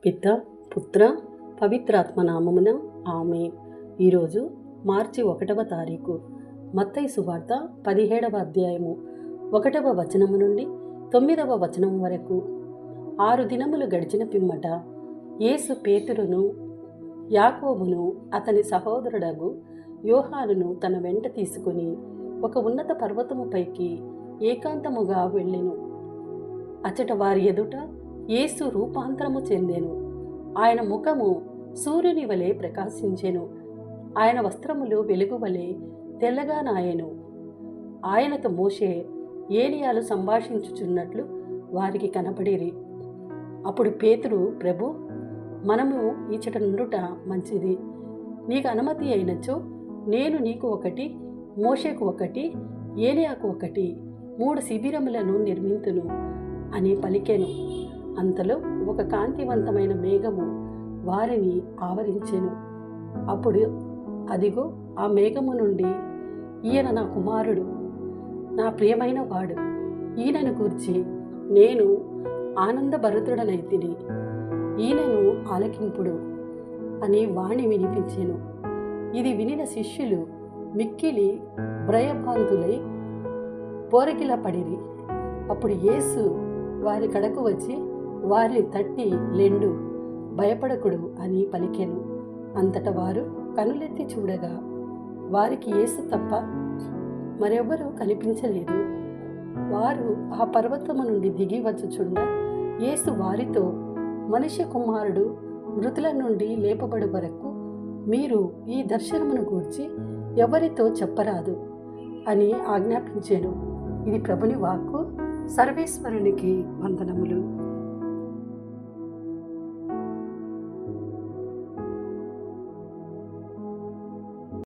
పిత పుత్ర పవిత్రాత్మ నామమున ఆమేన్. ఈరోజు మార్చి 1వ తారీఖు. మత్తయి సువార్త 17వ అధ్యాయము 1వ వచనము నుండి 9వ వచనం వరకు. 6 దినములు గడిచిన పిమ్మట యేసు పేతురును యాకోబును అతని సహోదరుడగు యోహానును తన వెంట తీసుకుని ఒక ఉన్నత పర్వతము పైకి ఏకాంతముగా వెళ్ళెను. అచట వారి ఎదుట యేసు రూపాంతరము చెందెను. ఆయన ముఖము సూర్యుని వలె ప్రకాశించెను. ఆయన వస్త్రములు వెలుగు వలె తెల్లగానాయెను. ఆయనతో మోషే ఏలియాలు సంభాషించుచున్నట్లు వారికి కనపడిరి. అప్పుడు పేతురు, ప్రభు, మనము ఇచ్చట నుండుట మంచిది. నీకు అనుమతి అయినచో నేను నీకు ఒకటి, మోషేకు ఒకటి, ఏలియాకు ఒకటి 3 శిబిరములను నిర్మింతును అని పలికెను. అంతలో ఒక కాంతివంతమైన మేఘము వారిని ఆవరించెను. అప్పుడు అదిగో, ఆ మేఘము నుండి, ఈయన నా కుమారుడు, నా ప్రియమైన వాడు, ఈయనను గూర్చి నేను ఆనందభరితుడనైతిని, ఈయనను ఆలకింపుడు అని వాణి వినిపించెను. ఇది వినిన శిష్యులు మిక్కిలి భయభ్రాంతులై పోరకిలా పడిరి. అప్పుడు యేసు వారి కడకు వచ్చి వారిని తట్టి, లెండు, భయపడకుడు అని పలికెను. అంతట వారు కనులెత్తి చూడగా వారికి యేసు తప్ప మరెవ్వరూ కనిపించలేదు. వారు ఆ పర్వతము నుండి దిగి వచ్చుచుండ యేసు వారితో, మనుష్య కుమారుడు మృతుల నుండి లేపబడు వరకు మీరు ఈ దర్శనమును గూర్చి ఎవరితో చెప్పరాదు అని ఆజ్ఞాపించెను. ఇది ప్రభుని వాక్కు. సర్వేశ్వరునికి వందనములు.